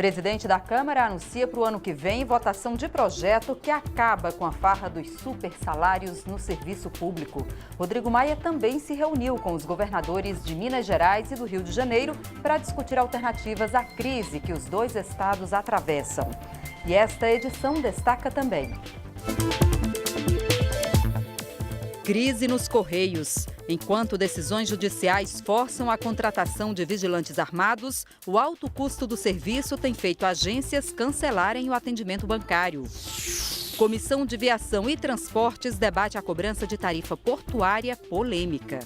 Presidente da Câmara anuncia para o ano que vem votação de projeto que acaba com a farra dos supersalários no serviço público. Rodrigo Maia também se reuniu com os governadores de Minas Gerais e do Rio de Janeiro para discutir alternativas à crise que os dois estados atravessam. E esta edição destaca também: crise nos Correios. Enquanto decisões judiciais forçam a contratação de vigilantes armados, o alto custo do serviço tem feito agências cancelarem o atendimento bancário. Comissão de Viação e Transportes debate a cobrança de tarifa portuária polêmica.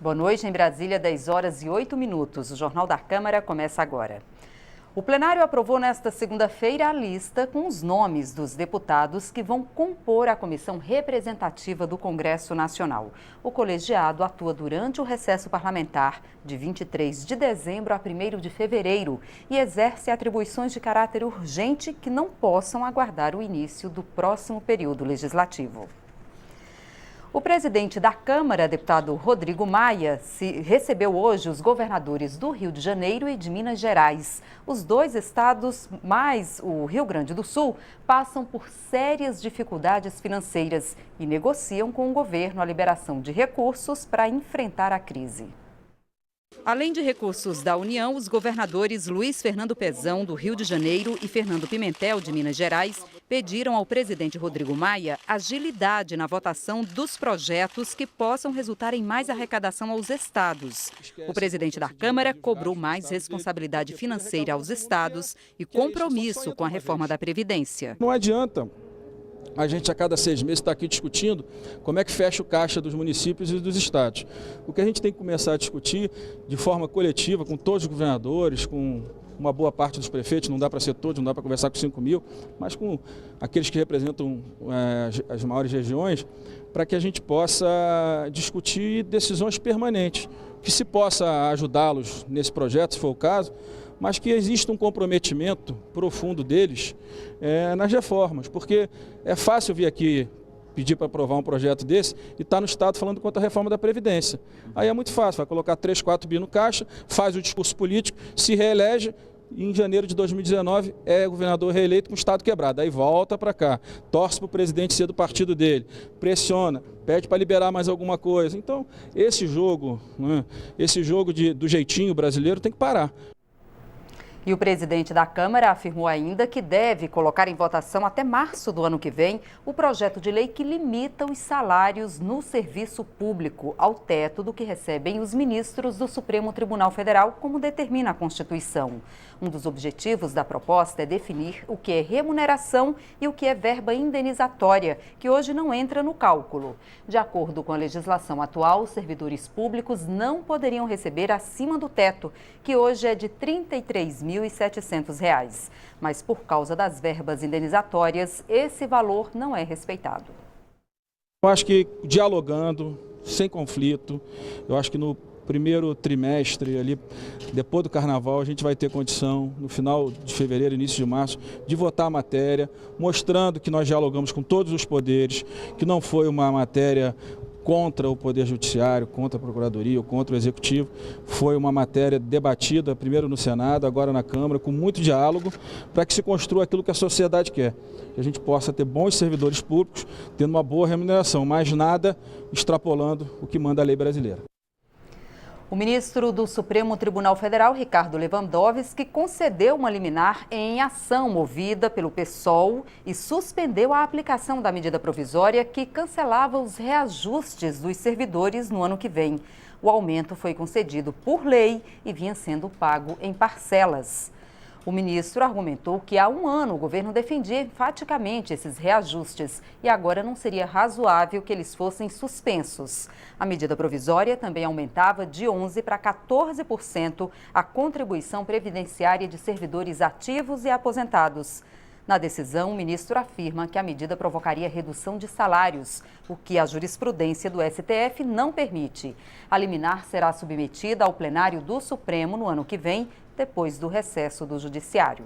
Boa noite, em Brasília, 10h08. O Jornal da Câmara começa agora. O plenário aprovou nesta segunda-feira a lista com os nomes dos deputados que vão compor a comissão representativa do Congresso Nacional. O colegiado atua durante o recesso parlamentar de 23 de dezembro a 1º de fevereiro e exerce atribuições de caráter urgente que não possam aguardar o início do próximo período legislativo. O presidente da Câmara, deputado Rodrigo Maia, recebeu hoje os governadores do Rio de Janeiro e de Minas Gerais. Os dois estados, mais o Rio Grande do Sul, passam por sérias dificuldades financeiras e negociam com o governo a liberação de recursos para enfrentar a crise. Além de recursos da União, os governadores Luiz Fernando Pezão, do Rio de Janeiro, e Fernando Pimentel, de Minas Gerais, pediram ao presidente Rodrigo Maia agilidade na votação dos projetos que possam resultar em mais arrecadação aos estados. O presidente da Câmara cobrou mais responsabilidade financeira aos estados e compromisso com a reforma da Previdência. Não adianta a gente a cada 6 meses está aqui discutindo como é que fecha o caixa dos municípios e dos estados. O que a gente tem que começar a discutir de forma coletiva com todos os governadores, com uma boa parte dos prefeitos, não dá para ser todos, não dá para conversar com 5 mil, mas com aqueles que representam as maiores regiões, para que a gente possa discutir decisões permanentes, que se possa ajudá-los nesse projeto, se for o caso, mas que exista um comprometimento profundo deles nas reformas, porque é fácil vir aqui pedir para aprovar um projeto desse e estar no Estado falando contra a reforma da Previdência. Aí é muito fácil, vai colocar 3, 4 bi no caixa, faz o discurso político, se reelege e em janeiro de 2019 é governador reeleito com o Estado quebrado. Aí volta para cá, torce para o presidente ser do partido dele, pressiona, pede para liberar mais alguma coisa. Então, esse jogo, do jeitinho brasileiro tem que parar. E o presidente da Câmara afirmou ainda que deve colocar em votação até março do ano que vem o projeto de lei que limita os salários no serviço público ao teto do que recebem os ministros do Supremo Tribunal Federal, como determina a Constituição. Um dos objetivos da proposta é definir o que é remuneração e o que é verba indenizatória, que hoje não entra no cálculo. De acordo com a legislação atual, os servidores públicos não poderiam receber acima do teto, que hoje é de R$ 33.700. Mas por causa das verbas indenizatórias, esse valor não é respeitado. Eu acho que dialogando, sem conflito, eu acho que no primeiro trimestre, ali, depois do Carnaval, a gente vai ter condição, no final de fevereiro, início de março, de votar a matéria, mostrando que nós dialogamos com todos os poderes, que não foi uma matéria contra o Poder Judiciário, contra a Procuradoria ou contra o Executivo. Foi uma matéria debatida, primeiro no Senado, agora na Câmara, com muito diálogo, para que se construa aquilo que a sociedade quer. Que a gente possa ter bons servidores públicos, tendo uma boa remuneração, mas nada extrapolando o que manda a lei brasileira. O ministro do Supremo Tribunal Federal, Ricardo Lewandowski, concedeu uma liminar em ação movida pelo PSOL e suspendeu a aplicação da medida provisória que cancelava os reajustes dos servidores no ano que vem. O aumento foi concedido por lei e vinha sendo pago em parcelas. O ministro argumentou que há um ano o governo defendia enfaticamente esses reajustes e agora não seria razoável que eles fossem suspensos. A medida provisória também aumentava de 11% para 14% a contribuição previdenciária de servidores ativos e aposentados. Na decisão, o ministro afirma que a medida provocaria redução de salários, o que a jurisprudência do STF não permite. A liminar será submetida ao plenário do Supremo no ano que vem, depois do recesso do Judiciário.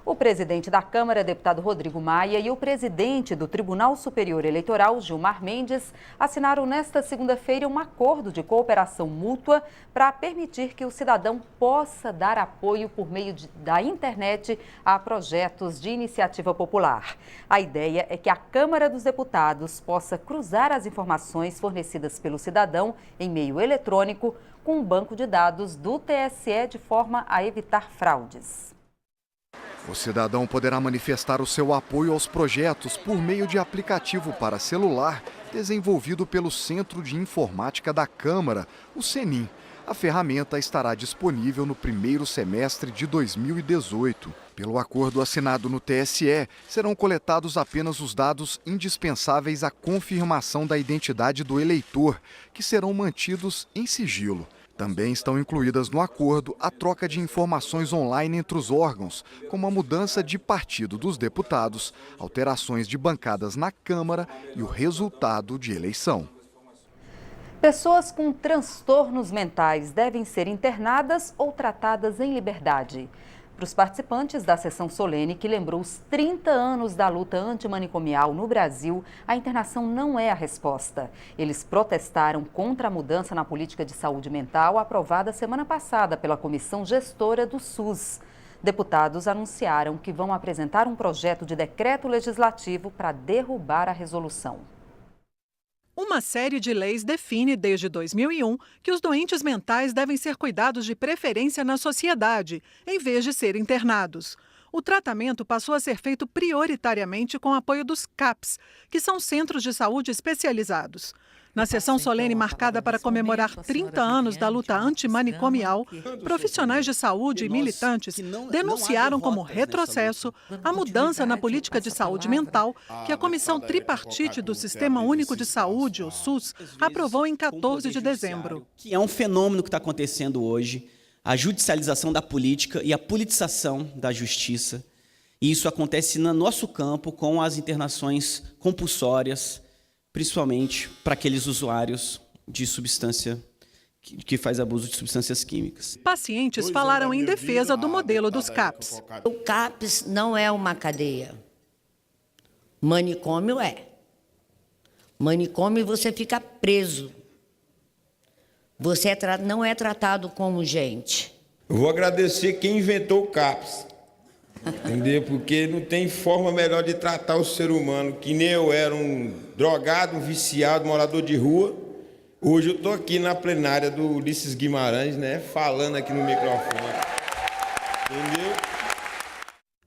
O presidente da Câmara, deputado Rodrigo Maia, e o presidente do Tribunal Superior Eleitoral, Gilmar Mendes, assinaram nesta segunda-feira um acordo de cooperação mútua para permitir que o cidadão possa dar apoio por meio da internet a projetos de iniciativa popular. A ideia é que a Câmara dos Deputados possa cruzar as informações fornecidas pelo cidadão em meio eletrônico com um banco de dados do TSE de forma a evitar fraudes. O cidadão poderá manifestar o seu apoio aos projetos por meio de aplicativo para celular desenvolvido pelo Centro de Informática da Câmara, o CENIM. A ferramenta estará disponível no primeiro semestre de 2018. Pelo acordo assinado no TSE, serão coletados apenas os dados indispensáveis à confirmação da identidade do eleitor, que serão mantidos em sigilo. Também estão incluídas no acordo a troca de informações online entre os órgãos, como a mudança de partido dos deputados, alterações de bancadas na Câmara e o resultado de eleição. Pessoas com transtornos mentais devem ser internadas ou tratadas em liberdade. Para os participantes da sessão solene, que lembrou os 30 anos da luta antimanicomial no Brasil, a internação não é a resposta. Eles protestaram contra a mudança na política de saúde mental aprovada semana passada pela Comissão Gestora do SUS. Deputados anunciaram que vão apresentar um projeto de decreto legislativo para derrubar a resolução. Uma série de leis define, desde 2001, que os doentes mentais devem ser cuidados de preferência na sociedade, em vez de serem internados. O tratamento passou a ser feito prioritariamente com apoio dos CAPs, que são centros de saúde especializados. Na sessão solene marcada para comemorar 30 anos da luta antimanicomial, profissionais de saúde e militantes denunciaram como retrocesso a mudança na política de saúde mental que a Comissão Tripartite do Sistema Único de Saúde, o SUS, aprovou em 14 de dezembro. Que é um fenômeno que está acontecendo hoje, a judicialização da política e a politização da justiça. E isso acontece no nosso campo com as internações compulsórias, principalmente para aqueles usuários de substância que faz abuso de substâncias químicas. Pacientes falaram em defesa do modelo dos CAPs. O CAPs não é uma cadeia. Manicômio é. Manicômio você fica preso. Você não é tratado como gente. Eu vou agradecer quem inventou o CAPs. Entendeu? Porque não tem forma melhor de tratar o ser humano, que nem eu era um drogado, um viciado, morador de rua. Hoje eu estou aqui na plenária do Ulisses Guimarães, né, falando aqui no microfone. Entendeu?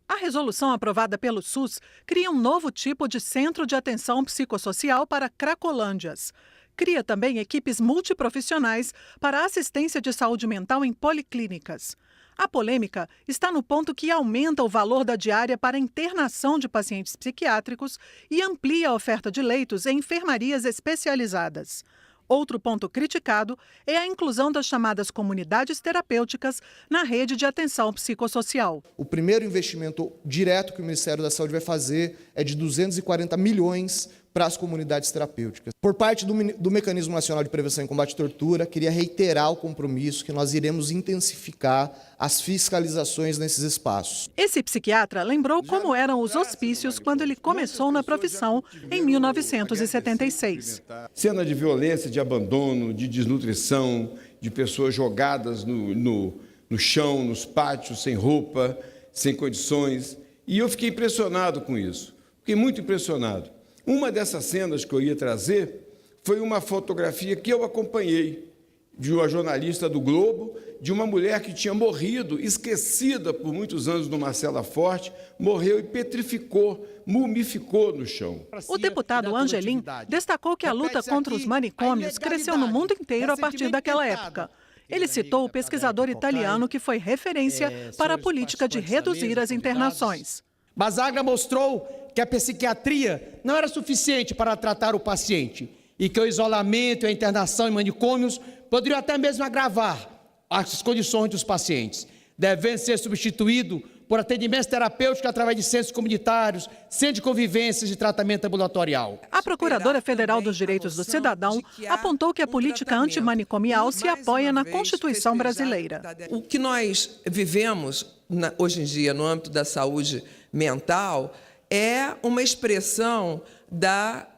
A resolução aprovada pelo SUS cria um novo tipo de centro de atenção psicossocial para cracolândias. Cria também equipes multiprofissionais para assistência de saúde mental em policlínicas. A polêmica está no ponto que aumenta o valor da diária para internação de pacientes psiquiátricos e amplia a oferta de leitos em enfermarias especializadas. Outro ponto criticado é a inclusão das chamadas comunidades terapêuticas na rede de atenção psicossocial. O primeiro investimento direto que o Ministério da Saúde vai fazer é de 240 milhões para as comunidades terapêuticas. Por parte do Mecanismo Nacional de Prevenção e Combate à Tortura, queria reiterar o compromisso que nós iremos intensificar as fiscalizações nesses espaços. Esse psiquiatra lembrou como eram os hospícios quando ele começou na profissão em 1976. Cena de violência, de abandono, de desnutrição, de pessoas jogadas no chão, nos pátios, sem roupa, sem condições. E eu fiquei impressionado com isso. Fiquei muito impressionado. Uma dessas cenas que eu ia trazer foi uma fotografia que eu acompanhei de uma jornalista do Globo, de uma mulher que tinha morrido, esquecida por muitos anos no Marcela Forte, morreu e petrificou, mumificou no chão. O deputado Angelim destacou que a luta contra os manicômios cresceu no mundo inteiro a partir daquela época. Ele citou o pesquisador italiano que foi referência para a política de reduzir as internações. Basaglia mostrou que a psiquiatria não era suficiente para tratar o paciente e que o isolamento e a internação em manicômios poderiam até mesmo agravar as condições dos pacientes, devendo ser substituído por atendimentos terapêuticos através de centros comunitários, centros de convivências e tratamento ambulatorial. A Procuradora Federal dos Direitos do Cidadão apontou que a política antimanicomial se apoia na Constituição brasileira. O que nós vivemos hoje em dia no âmbito da saúde mental é uma expressão da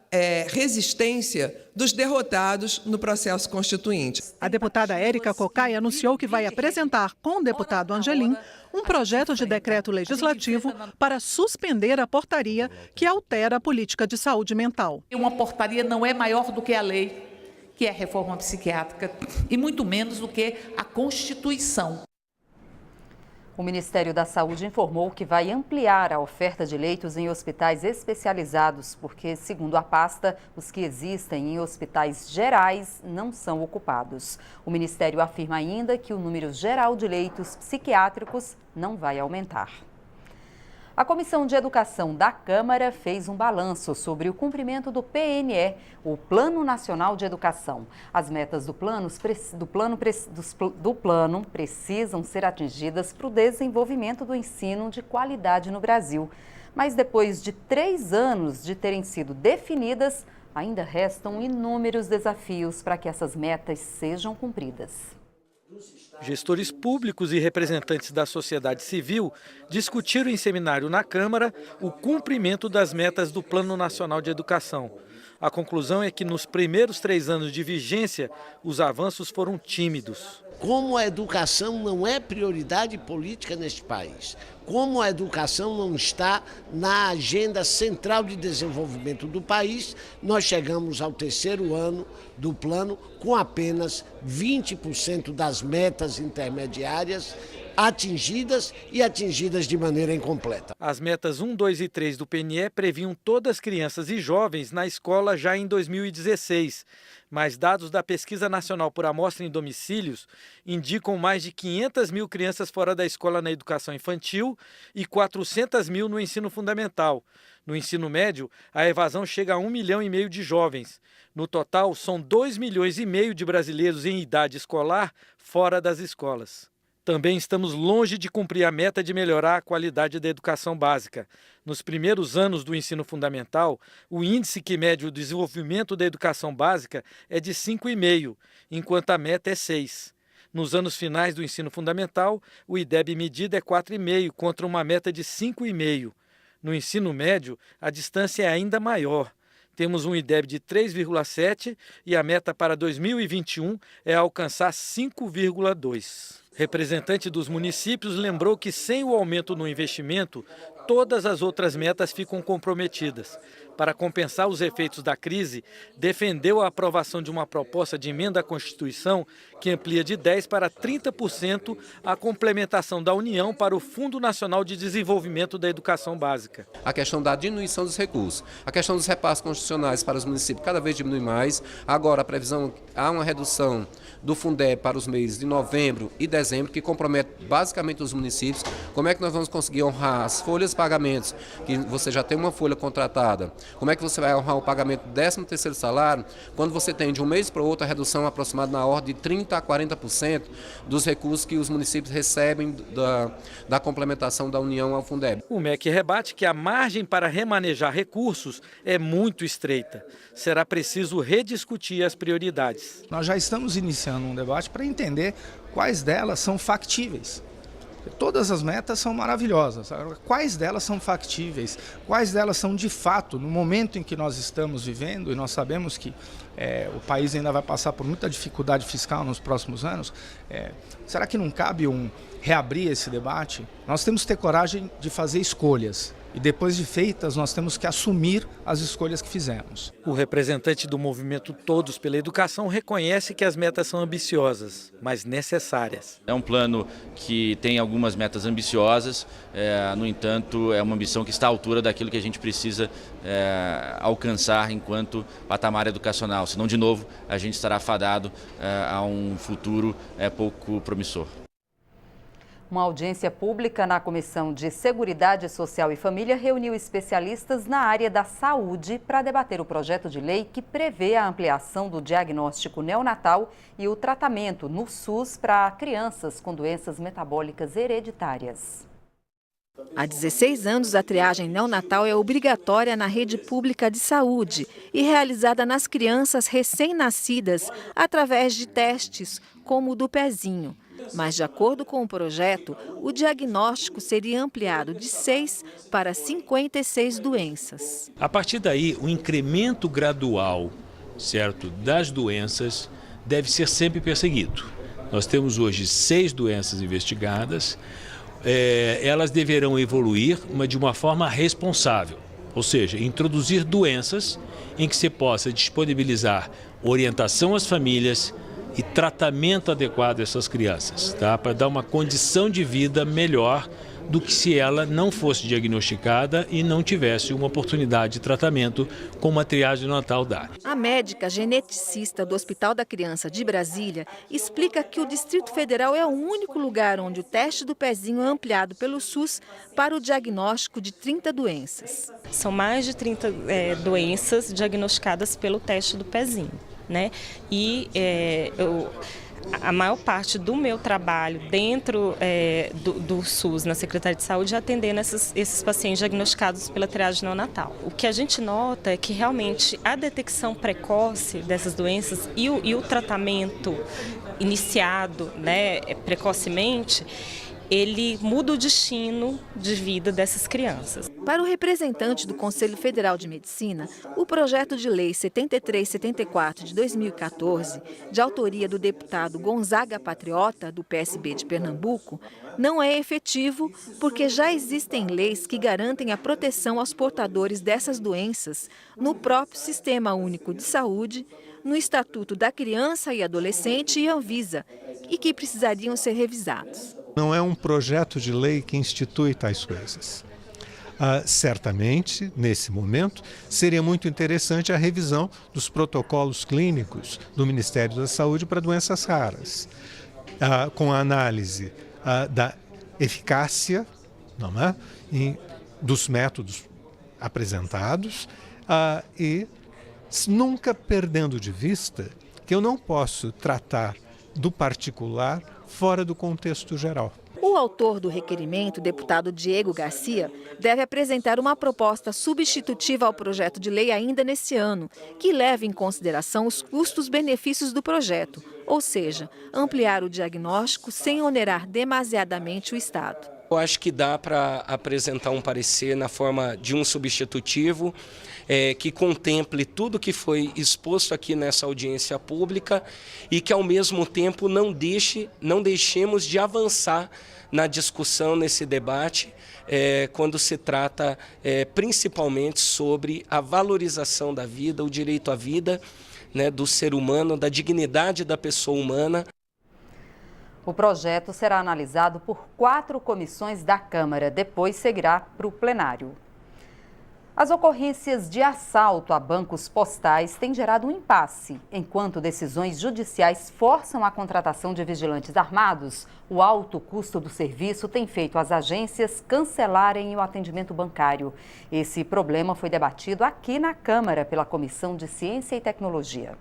resistência dos derrotados no processo constituinte. A deputada Érica Cocai anunciou que vai apresentar com o deputado Angelim um projeto de decreto legislativo para suspender a portaria que altera a política de saúde mental. Uma portaria não é maior do que a lei, que é a reforma psiquiátrica, e muito menos do que a Constituição. O Ministério da Saúde informou que vai ampliar a oferta de leitos em hospitais especializados, porque, segundo a pasta, os que existem em hospitais gerais não são ocupados. O Ministério afirma ainda que o número geral de leitos psiquiátricos não vai aumentar. A Comissão de Educação da Câmara fez um balanço sobre o cumprimento do PNE, o Plano Nacional de Educação. As metas do plano precisam ser atingidas para o desenvolvimento do ensino de qualidade no Brasil. Mas depois de 3 anos de terem sido definidas, ainda restam inúmeros desafios para que essas metas sejam cumpridas. Gestores públicos e representantes da sociedade civil discutiram em seminário na Câmara o cumprimento das metas do Plano Nacional de Educação. A conclusão é que nos primeiros 3 anos de vigência, os avanços foram tímidos. Como a educação não é prioridade política neste país, como a educação não está na agenda central de desenvolvimento do país, nós chegamos ao 3º ano do plano com apenas 20% das metas intermediárias atingidas e atingidas de maneira incompleta. As metas 1, 2 e 3 do PNE previam todas as crianças e jovens na escola já em 2016. Mas dados da Pesquisa Nacional por Amostra em Domicílios indicam mais de 500 mil crianças fora da escola na educação infantil e 400 mil no ensino fundamental. No ensino médio, a evasão chega a 1,5 milhão de jovens. No total, são 2,5 milhões de brasileiros em idade escolar fora das escolas. Também estamos longe de cumprir a meta de melhorar a qualidade da educação básica. Nos primeiros anos do ensino fundamental, o índice que mede o desenvolvimento da educação básica é de 5,5, enquanto a meta é 6. Nos anos finais do ensino fundamental, o IDEB medido é 4,5, contra uma meta de 5,5. No ensino médio, a distância é ainda maior. Temos um IDEB de 3,7 e a meta para 2021 é alcançar 5,2. Representante dos municípios lembrou que sem o aumento no investimento, todas as outras metas ficam comprometidas. Para compensar os efeitos da crise, defendeu a aprovação de uma proposta de emenda à Constituição que amplia de 10% para 30% a complementação da União para o Fundo Nacional de Desenvolvimento da Educação Básica. A questão da diminuição dos recursos, a questão dos repasses constitucionais para os municípios cada vez diminui mais. Agora a previsão, há uma redução do Fundeb para os meses de novembro e dezembro, que compromete basicamente os municípios. Como é que nós vamos conseguir honrar as folhas de pagamentos, que você já tem uma folha contratada? Como é que você vai honrar o pagamento do 13º salário, quando você tem de um mês para o outro a redução aproximada na ordem de 30% a 40% dos recursos que os municípios recebem da complementação da União ao Fundeb? O MEC rebate que a margem para remanejar recursos é muito estreita. Será preciso rediscutir as prioridades. Nós já estamos iniciando um debate para entender quais delas são factíveis. Todas as metas são maravilhosas. Agora, quais delas são factíveis? Quais delas são de fato, no momento em que nós estamos vivendo, e nós sabemos que o país ainda vai passar por muita dificuldade fiscal nos próximos anos, será que não cabe reabrir esse debate? Nós temos que ter coragem de fazer escolhas. E depois de feitas, nós temos que assumir as escolhas que fizemos. O representante do movimento Todos pela Educação reconhece que as metas são ambiciosas, mas necessárias. É um plano que tem algumas metas ambiciosas, no entanto, é uma ambição que está à altura daquilo que a gente precisa alcançar enquanto patamar educacional. Senão, de novo, a gente estará fadado a um futuro pouco promissor. Uma audiência pública na Comissão de Seguridade Social e Família reuniu especialistas na área da saúde para debater o projeto de lei que prevê a ampliação do diagnóstico neonatal e o tratamento no SUS para crianças com doenças metabólicas hereditárias. Há 16 anos, a triagem neonatal é obrigatória na rede pública de saúde e realizada nas crianças recém-nascidas através de testes, como o do pezinho. Mas, de acordo com o projeto, o diagnóstico seria ampliado de 6 para 56 doenças. A partir daí, o incremento gradual, certo, das doenças deve ser sempre perseguido. Nós temos hoje 6 doenças investigadas. Elas deverão evoluir, mas de uma forma responsável, ou seja, introduzir doenças em que se possa disponibilizar orientação às famílias e tratamento adequado a essas crianças, tá? Para dar uma condição de vida melhor do que se ela não fosse diagnosticada e não tivesse uma oportunidade de tratamento como a triagem neonatal dá. A médica geneticista do Hospital da Criança de Brasília explica que o Distrito Federal é o único lugar onde o teste do pezinho é ampliado pelo SUS para o diagnóstico de 30 doenças. São mais de 30 doenças diagnosticadas pelo teste do pezinho, né? E a maior parte do meu trabalho dentro do SUS, na Secretaria de Saúde, é atendendo esses pacientes diagnosticados pela triagem neonatal. O que a gente nota é que realmente a detecção precoce dessas doenças e o tratamento iniciado, né, precocemente, ele muda o destino de vida dessas crianças. Para o representante do Conselho Federal de Medicina, o projeto de lei 7374 de 2014, de autoria do deputado Gonzaga Patriota, do PSB de Pernambuco, não é efetivo porque já existem leis que garantem a proteção aos portadores dessas doenças no próprio Sistema Único de Saúde, no Estatuto da Criança e Adolescente e Anvisa, e que precisariam ser revisados. Não é um projeto de lei que institui tais coisas. Certamente, nesse momento, seria muito interessante a revisão dos protocolos clínicos do Ministério da Saúde para doenças raras, com a análise da eficácia, não é? Dos métodos apresentados e nunca perdendo de vista que eu não posso tratar do particular fora do contexto geral. O autor do requerimento, o deputado Diego Garcia, deve apresentar uma proposta substitutiva ao projeto de lei ainda neste ano, que leve em consideração os custos-benefícios do projeto, ou seja, ampliar o diagnóstico sem onerar demasiadamente o Estado. Eu acho que dá para apresentar um parecer na forma de um substitutivo que contemple tudo que foi exposto aqui nessa audiência pública e que, ao mesmo tempo, não deixemos de avançar na discussão, nesse debate, quando se trata principalmente sobre a valorização da vida, o direito à vida, né, do ser humano, da dignidade da pessoa humana. O projeto será analisado por 4 comissões da Câmara, depois seguirá para o plenário. As ocorrências de assalto a bancos postais têm gerado um impasse. Enquanto decisões judiciais forçam a contratação de vigilantes armados, o alto custo do serviço tem feito as agências cancelarem o atendimento bancário. Esse problema foi debatido aqui na Câmara pela Comissão de Ciência e Tecnologia.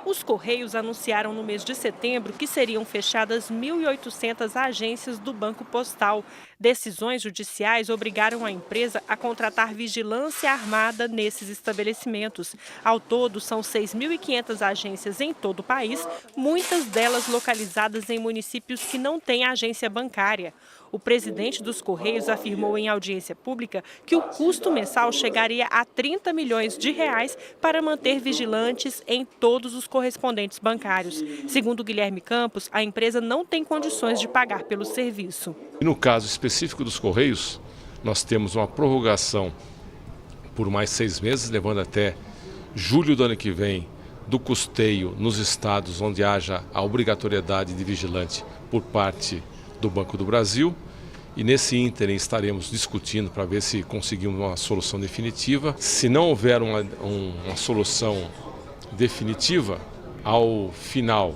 Os Correios anunciaram no mês de setembro que seriam fechadas 1.800 agências do Banco Postal. Decisões judiciais obrigaram a empresa a contratar vigilância armada nesses estabelecimentos. Ao todo, são 6.500 agências em todo o país, muitas delas localizadas em municípios que não têm agência bancária. O presidente dos Correios afirmou em audiência pública que o custo mensal chegaria a 30 milhões de reais para manter vigilantes em todos os correspondentes bancários. Segundo Guilherme Campos, a empresa não tem condições de pagar pelo serviço. No caso específico dos Correios, nós temos uma prorrogação por mais 6 meses, levando até julho do ano que vem, do custeio nos estados onde haja a obrigatoriedade de vigilante por parte do Banco do Brasil, e nesse ínterim estaremos discutindo para ver se conseguimos uma solução definitiva. Se não houver uma solução definitiva, ao final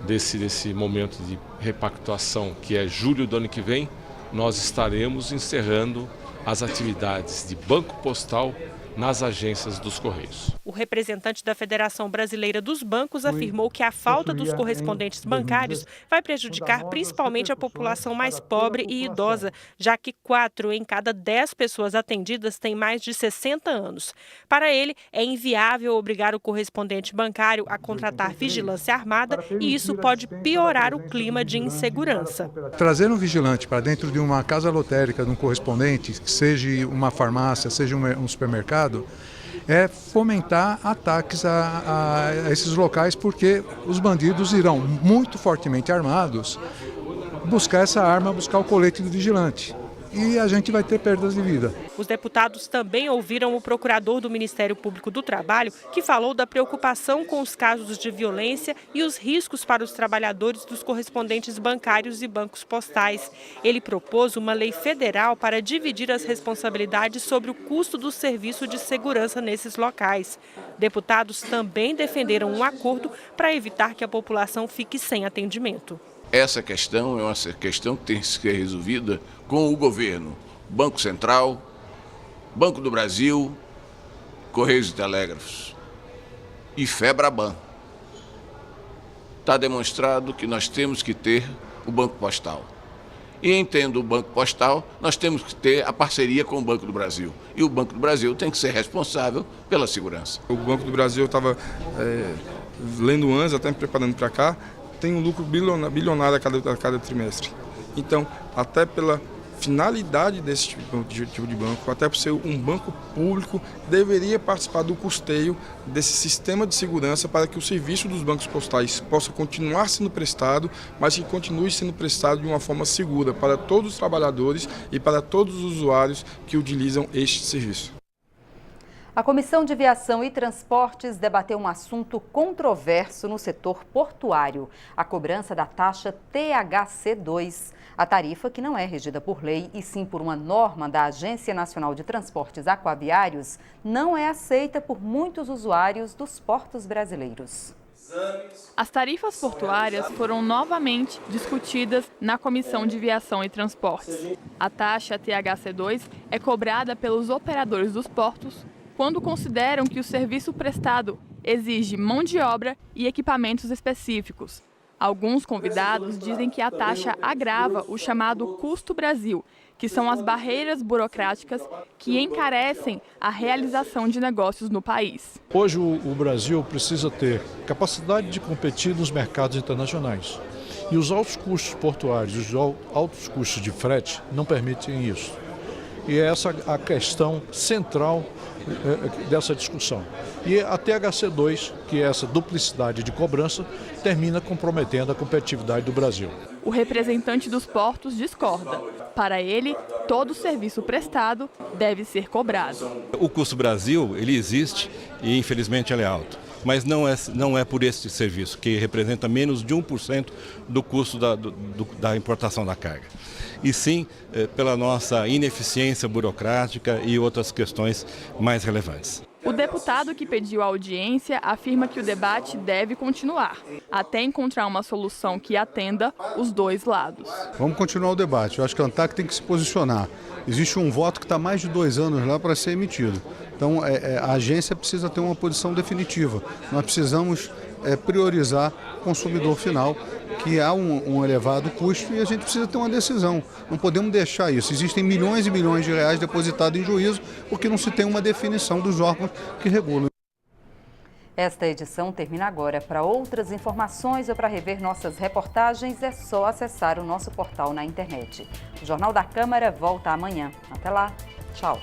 desse momento de repactuação, que é julho do ano que vem, nós estaremos encerrando as atividades de banco postal nas agências dos Correios. O representante da Federação Brasileira dos Bancos afirmou que a falta dos correspondentes bancários vai prejudicar principalmente a população mais pobre e idosa, já que 4 em cada 10 pessoas atendidas têm mais de 60 anos. Para ele, é inviável obrigar o correspondente bancário a contratar vigilância armada e isso pode piorar o clima de insegurança. Trazer um vigilante para dentro de uma casa lotérica, de um correspondente, que seja uma farmácia, seja um supermercado, é fomentar ataques a esses locais, porque os bandidos irão muito fortemente armados buscar essa arma, buscar o colete do vigilante. E a gente vai ter perdas de vida. Os deputados também ouviram o procurador do Ministério Público do Trabalho, que falou da preocupação com os casos de violência e os riscos para os trabalhadores dos correspondentes bancários e bancos postais. Ele propôs uma lei federal para dividir as responsabilidades sobre o custo do serviço de segurança nesses locais. Deputados também defenderam um acordo para evitar que a população fique sem atendimento. Essa questão é uma questão que tem que ser resolvida com o governo, Banco Central, Banco do Brasil, Correios e Telégrafos e FEBRABAN. Está demonstrado que nós temos que ter o Banco Postal. E entendo o Banco Postal, nós temos que ter a parceria com o Banco do Brasil. E o Banco do Brasil tem que ser responsável pela segurança. O Banco do Brasil estava lendo antes, até me preparando para cá, tem um lucro bilionário a cada trimestre. Então, até pela finalidade desse tipo de banco, até por ser um banco público, deveria participar do custeio desse sistema de segurança para que o serviço dos bancos postais possa continuar sendo prestado, mas que continue sendo prestado de uma forma segura para todos os trabalhadores e para todos os usuários que utilizam este serviço. A Comissão de Viação e Transportes debateu um assunto controverso no setor portuário, a cobrança da taxa THC2. A tarifa, que não é regida por lei e sim por uma norma da Agência Nacional de Transportes Aquaviários, não é aceita por muitos usuários dos portos brasileiros. As tarifas portuárias foram novamente discutidas na Comissão de Viação e Transportes. A taxa THC2 é cobrada pelos operadores dos portos quando consideram que o serviço prestado exige mão de obra e equipamentos específicos. Alguns convidados dizem que a taxa agrava o chamado Custo Brasil, que são as barreiras burocráticas que encarecem a realização de negócios no país. Hoje o Brasil precisa ter capacidade de competir nos mercados internacionais. E os altos custos portuários, os altos custos de frete não permitem isso. E é essa a questão central dessa discussão. E a THC2, que é essa duplicidade de cobrança, termina comprometendo a competitividade do Brasil. O representante dos portos discorda. Para ele, todo serviço prestado deve ser cobrado. O custo Brasil, ele existe e infelizmente ele é alto. Mas não é por esse serviço, que representa menos de 1% do custo da importação da carga. E sim pela nossa ineficiência burocrática e outras questões mais relevantes. O deputado que pediu a audiência afirma que o debate deve continuar, até encontrar uma solução que atenda os dois lados. Vamos continuar o debate. Eu acho que a ANTAC tem que se posicionar. Existe um voto que está há mais de 2 anos lá para ser emitido. Então, a agência precisa ter uma posição definitiva. Nós precisamos priorizar o consumidor final, que há um elevado custo, e a gente precisa ter uma decisão. Não podemos deixar isso. Existem milhões e milhões de reais depositados em juízo porque não se tem uma definição dos órgãos que regulam. Esta edição termina agora. Para outras informações ou para rever nossas reportagens, é só acessar o nosso portal na internet. O Jornal da Câmara volta amanhã. Até lá. Tchau.